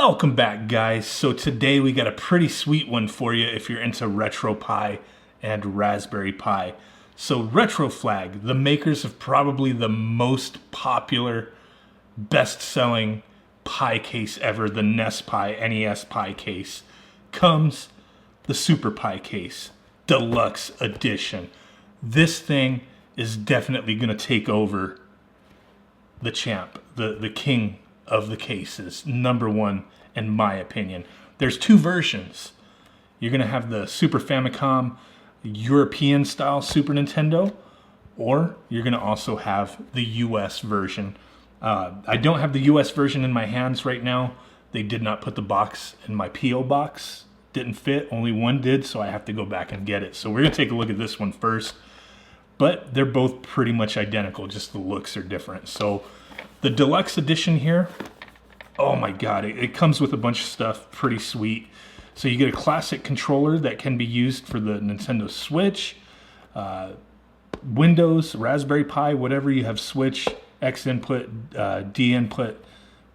Welcome back, guys. So today we got a pretty sweet one for you if you're into RetroPie and Raspberry Pi. So RetroFlag, the makers of probably the most popular, best-selling Pi case ever, the NES Pi, NES Pi case, comes the Super Pi case, Deluxe Edition. This thing is definitely going to take over the champ, the king of the cases, #1 in my opinion. There's two versions. You're gonna have the Super Famicom European style Super Nintendo, or you're gonna also have the US version. I don't have the US version in my hands right now. They did not put the box in my PO box. Didn't fit, only one did, so I have to go back and get it. So we're gonna take a look at this one first, but they're both pretty much identical, just the looks are different. So the Deluxe Edition here, oh my god, it comes with a bunch of stuff, pretty sweet. So you get a classic controller that can be used for the Nintendo Switch, Windows, Raspberry Pi, whatever you have, Switch, X input, D input,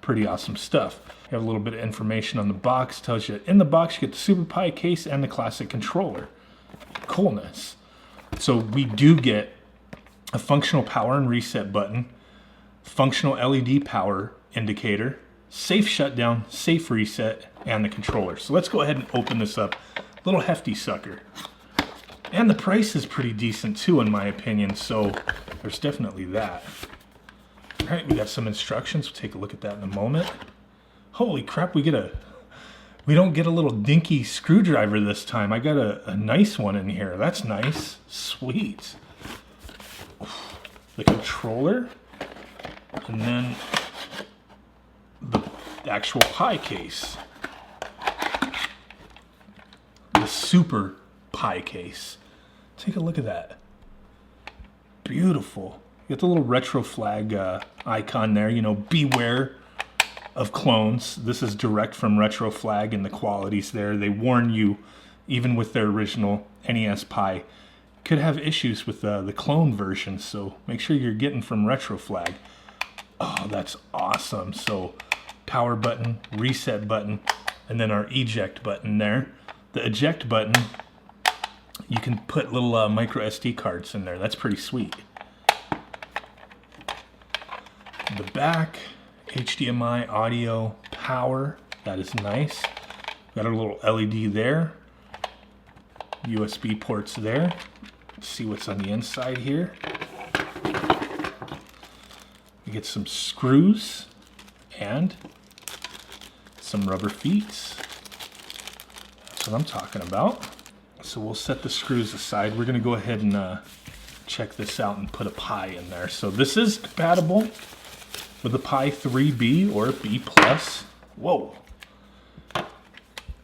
pretty awesome stuff. You have a little bit of information on the box, tells you in the box you get the Super Pi case and the classic controller. Coolness. So we do get a functional power and reset button, functional LED power indicator, safe shutdown, safe reset, and the controller. So let's go ahead and open this up. Little hefty sucker. And the price is pretty decent too, in my opinion, so there's definitely that. All right, we got some instructions. We'll take a look at that in a moment. Holy crap, we don't get a little dinky screwdriver this time. I got a nice one in here. That's nice. Sweet. The controller. And then the actual Pi case. The Super Pi case. Take a look at that. Beautiful. You got the little RetroFlag icon there. You know, beware of clones. This is direct from RetroFlag and the quality's there. They warn you, even with their original NES Pi, could have issues with the clone version. So make sure you're getting from RetroFlag. Oh, that's awesome. So power button, reset button, and then our eject button there. The eject button, you can put little micro SD cards in there. That's pretty sweet. The back, HDMI, audio, power. That is nice. Got a little LED there. USB ports there. Let's see what's on the inside here. We get some screws and some rubber feet. That's what I'm talking about. So we'll set the screws aside. We're going to go ahead and check this out and put a Pi in there. So this is compatible with the Pi 3B or B+. Whoa.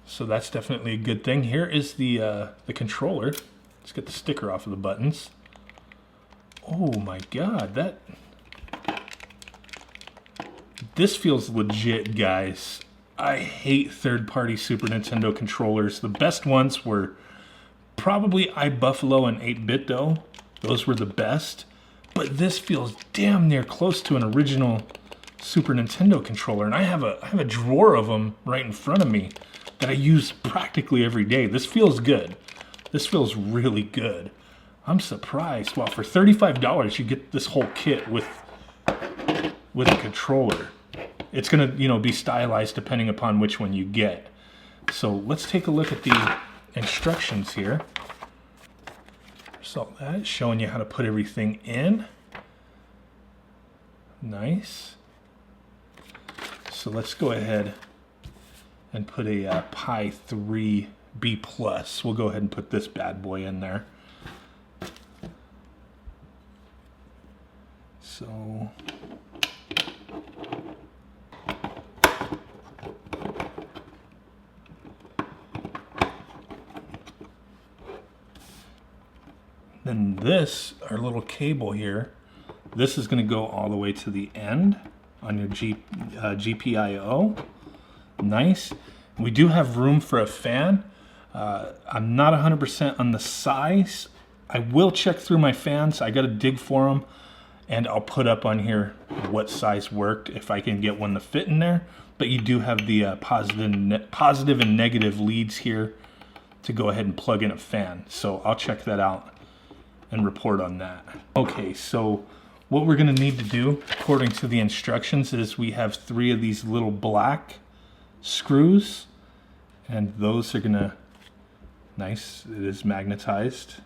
So that's definitely a good thing. Here is the controller. Let's get the sticker off of the buttons. Oh my god, this feels legit, guys. I hate third-party Super Nintendo controllers. The best ones were probably iBuffalo and 8-Bit though. Those were the best. But this feels damn near close to an original Super Nintendo controller. And I have a drawer of them right in front of me that I use practically every day. This feels good. This feels really good. I'm surprised. Well, for $35 you get this whole kit with a controller. It's gonna, be stylized depending upon which one you get. So let's take a look at the instructions here. So that's showing you how to put everything in. Nice. So let's go ahead and put a Pi 3B+. We'll go ahead and put this bad boy in there. So then this, our little cable here, this is going to go all the way to the end on your GPIO. Nice. We do have room for a fan. I'm not 100% on the size. I will check through my fans. I got to dig for them. and I'll put up on here what size worked if I can get one to fit in there. but you do have the positive and negative leads here to go ahead and plug in a fan. So I'll check that out and report on that. Okay, so what we're gonna need to do, according to the instructions, is we have 3 of these little black screws, and those are gonna, nice, it is magnetized.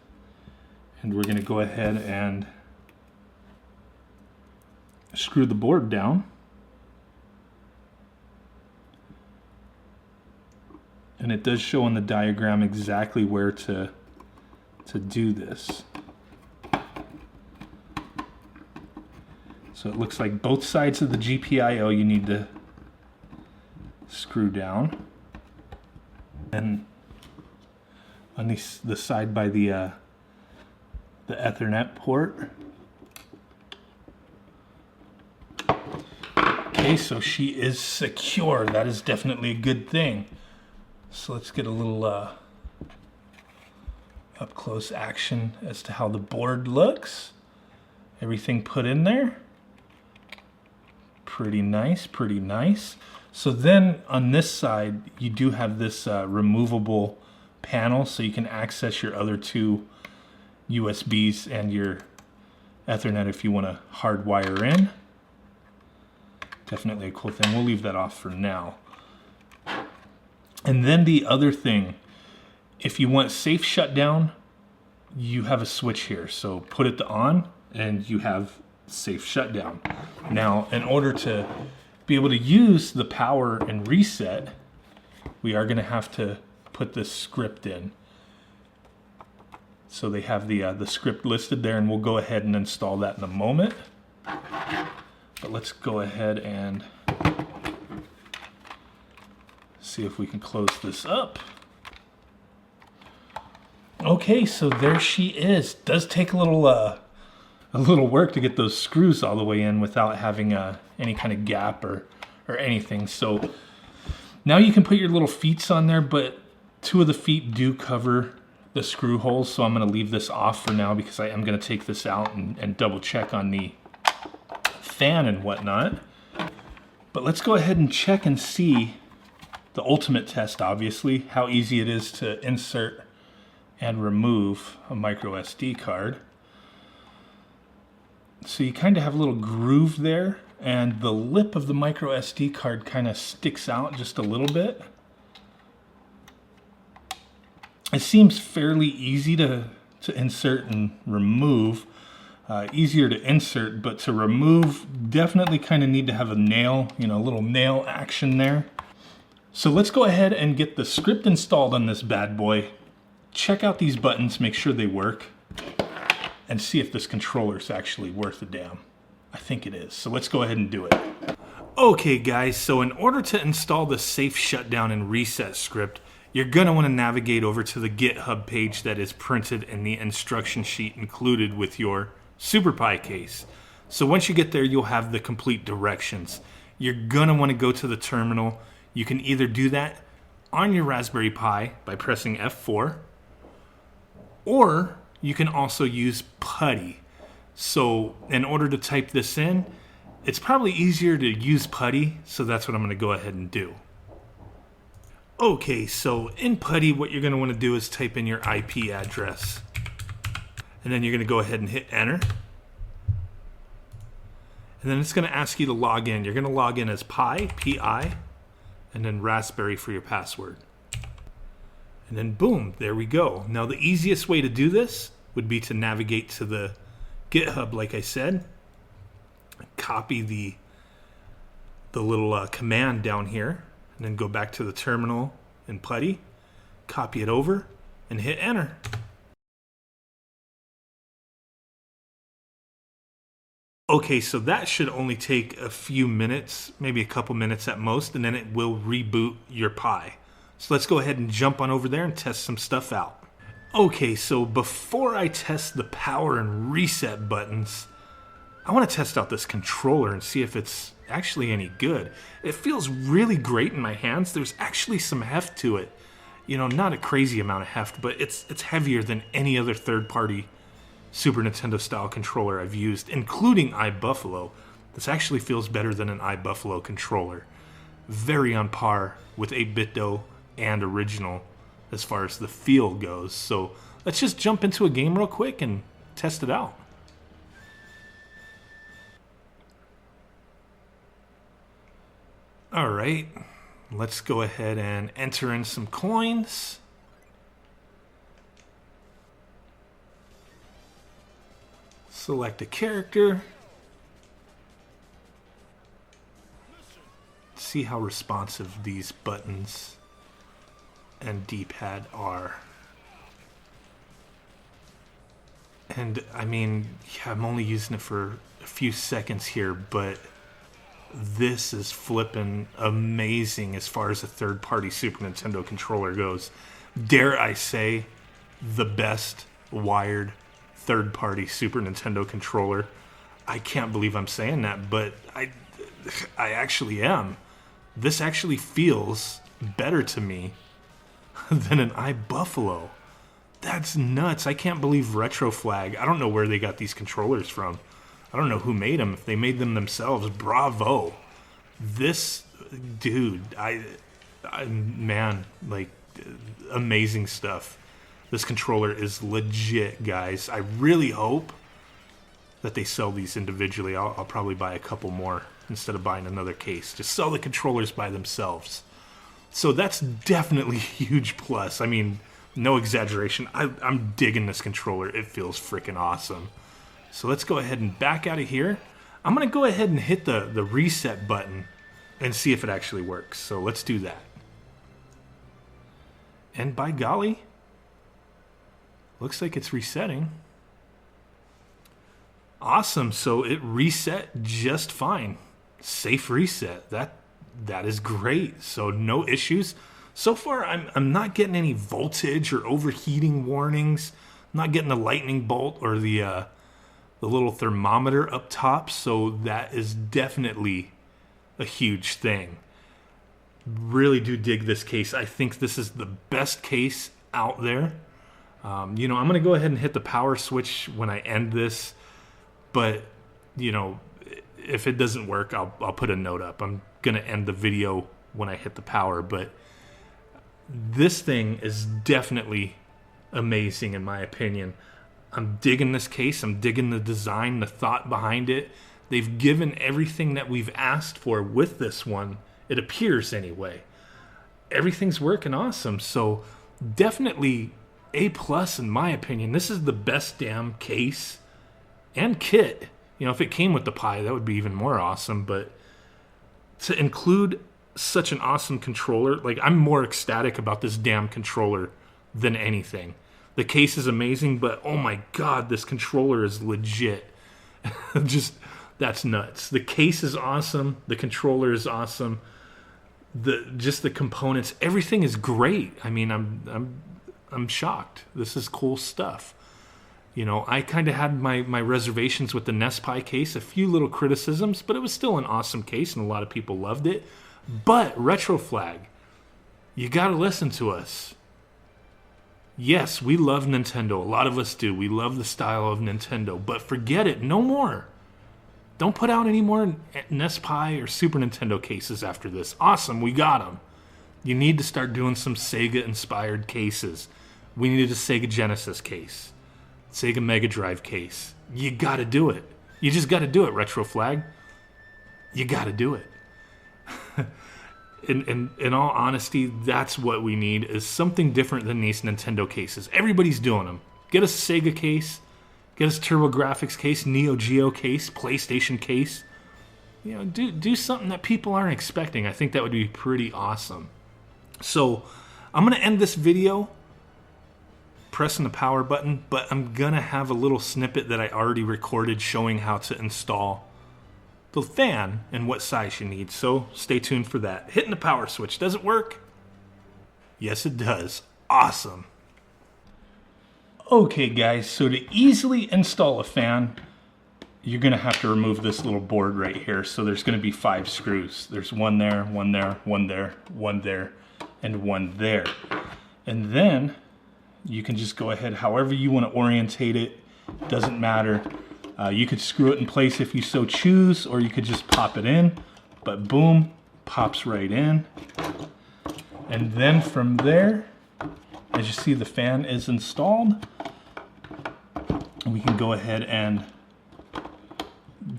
And we're gonna go ahead and screw the board down. And it does show on the diagram exactly where to do this. So it looks like both sides of the GPIO you need to screw down. And on the side by the Ethernet port. Okay, so she is secure. That is definitely a good thing. So let's get a little up close action as to how the board looks. Everything put in there. Pretty nice, pretty nice. So then on this side, you do have this removable panel, so you can access your other 2 USBs and your Ethernet if you want to hardwire in. Definitely a cool thing. We'll leave that off for now. And then the other thing, if you want safe shutdown, you have a switch here. So put it to on and you have safe shutdown. Now, in order to be able to use the power and reset, we are going to have to put this script in. So they have the script listed there, and we'll go ahead and install that in a moment. But let's go ahead and see if we can close this up. Okay, so there she is. Does take a little work to get those screws all the way in without having any kind of gap or anything. So now you can put your little feet on there, but 2 of the feet do cover the screw holes, so I'm going to leave this off for now because I am going to take this out and double check on the fan and whatnot. But let's go ahead and check and see the ultimate test, obviously, how easy it is to insert and remove a micro SD card. So you kind of have a little groove there, and the lip of the micro SD card kind of sticks out just a little bit. It seems fairly easy to insert and remove. Easier to insert, but to remove, definitely kind of need to have a nail, a little nail action there. So let's go ahead and get the script installed on this bad boy. Check out these buttons, make sure they work, and see if this controller is actually worth a damn. I think it is, so let's go ahead and do it. Okay guys, so in order to install the safe shutdown and reset script, you're going to want to navigate over to the GitHub page that is printed in the instruction sheet included with your SuperPie case. So once you get there, you'll have the complete directions. You're going to want to go to the terminal. You can either do that on your Raspberry Pi by pressing F4, or you can also use PuTTY. So in order to type this in, it's probably easier to use PuTTY, so that's what I'm going to go ahead and do. Okay, so in PuTTY, what you're going to want to do is type in your IP address. And then you're going to go ahead and hit enter. And then it's going to ask you to log in. You're going to log in as Pi, P-I, and then Raspberry for your password. And then boom, there we go. Now the easiest way to do this would be to navigate to the GitHub, like I said. Copy the little command down here, and then go back to the terminal in PuTTY, copy it over, and hit enter. Okay, so that should only take a few minutes, maybe a couple minutes at most, and then it will reboot your Pi. So let's go ahead and jump on over there and test some stuff out. Okay, so before I test the power and reset buttons, I want to test out this controller and see if it's actually any good. It feels really great in my hands. There's actually some heft to it. You know, not a crazy amount of heft, but it's heavier than any other third-party Super Nintendo style controller I've used, including iBuffalo. This actually feels better than an iBuffalo controller. very on par with 8BitDo and original as far as the feel goes. So let's just jump into a game real quick and test it out. All right, let's go ahead and enter in some coins. Select a character. See how responsive these buttons and D-pad are. And I mean, yeah, I'm only using it for a few seconds here, but this is flippin' amazing as far as a third-party Super Nintendo controller goes. Dare I say, the best wired third-party Super Nintendo controller. I can't believe I'm saying that, but I actually am. This actually feels better to me than an iBuffalo. That's nuts. I can't believe RetroFlag. I don't know where they got these controllers from. I don't know who made them. If they made them themselves, bravo. This dude, man, like, amazing stuff. This controller is legit, guys. I really hope that they sell these individually. I'll probably buy a couple more instead of buying another case. Just sell the controllers by themselves. So that's definitely a huge plus. I mean, no exaggeration. I'm digging this controller. It feels freaking awesome. So let's go ahead and back out of here. I'm going to go ahead and hit the reset button and see if it actually works. So let's do that. And by golly, looks like it's resetting. Awesome. So it reset just fine. Safe reset. That is great. So no issues. So far, I'm not getting any voltage or overheating warnings. I'm not getting the lightning bolt or the little thermometer up top. So that is definitely a huge thing. Really do dig this case. I think this is the best case out there. You know, I'm going to go ahead and hit the power switch when I end this. But, you know, if it doesn't work, I'll put a note up. I'm going to end the video when I hit the power. But this thing is definitely amazing in my opinion. I'm digging this case. I'm digging the design, the thought behind it. They've given everything that we've asked for with this one. It appears anyway. Everything's working awesome. So definitely A+ in my opinion. This is the best damn case and kit. You know, if it came with the Pi, that would be even more awesome. But to include such an awesome controller, like, I'm more ecstatic about this damn controller than anything. The case is amazing, but oh my god, this controller is legit. Just, that's nuts. The case is awesome. The controller is awesome. Just the components, everything is great. I mean, I'm shocked. This is cool stuff. You know, I kind of had my reservations with the NES Pi case, a few little criticisms, but it was still an awesome case and a lot of people loved it. But RetroFlag, you got to listen to us. Yes, we love Nintendo. A lot of us do. We love the style of Nintendo, but forget it. No more. Don't put out any more NES Pi or Super Nintendo cases after this. Awesome, we got them. You need to start doing some Sega-inspired cases. We needed a Sega Genesis case. Sega Mega Drive case. You got to do it. You just got to do it, RetroFlag. You got to do it. In all honesty, that's what we need, is something different than these Nintendo cases. Everybody's doing them. Get us a Sega case. Get us a TurboGrafx case, Neo Geo case, PlayStation case. You know, do something that people aren't expecting. I think that would be pretty awesome. So I'm going to end this video pressing the power button, but I'm going to have a little snippet that I already recorded showing how to install the fan and what size you need. So stay tuned for that. Hitting the power switch. Does it work? Yes, it does. Awesome. Okay, guys, so to easily install a fan, you're going to have to remove this little board right here. So there's going to be 5 screws. There's one there, one there, one there, one there, and one there. And then you can just go ahead however you want to orientate it. Doesn't matter. You could screw it in place if you so choose, or you could just pop it in. But boom, Pops right in. And then from there, as you see, the fan is installed. We can go ahead and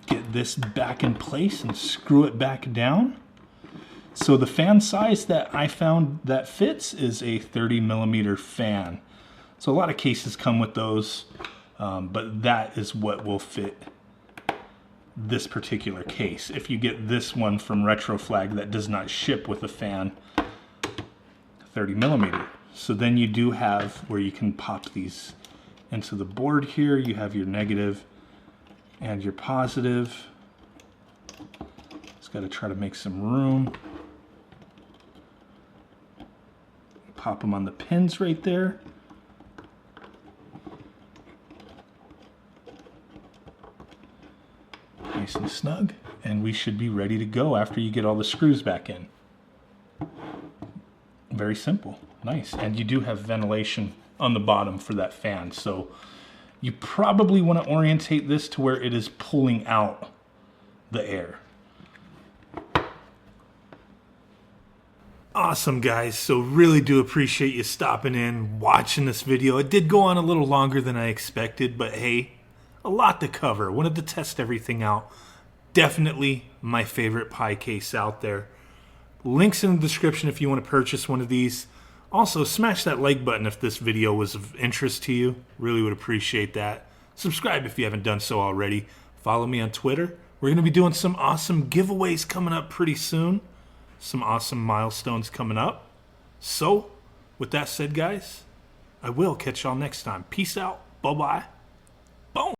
get this back in place and screw it back down. So the fan size that I found that fits is a 30mm fan. So a lot of cases come with those, but that is what will fit this particular case. If you get this one from RetroFlag that does not ship with a fan, 30mm. So then you do have where you can pop these into the board here. You have your negative and your positive. Just got to try to make some room. Pop them on the pins right there. Nice and snug, and we should be ready to go after you get all the screws back in. Very simple, nice. And you do have ventilation on the bottom for that fan, so you probably want to orientate this to where it is pulling out the air. Awesome, guys. So really do appreciate you stopping in, watching this video. It did go on a little longer than I expected, but hey, a lot to cover. Wanted to test everything out. Definitely my favorite Pi case out there. Links in the description if you want to purchase one of these. Also, smash that like button if this video was of interest to you. Really would appreciate that. Subscribe if you haven't done so already. Follow me on Twitter. We're going to be doing some awesome giveaways coming up pretty soon. Some awesome milestones coming up. So, with that said, guys, I will catch y'all next time. Peace out. Bye-bye. Boom.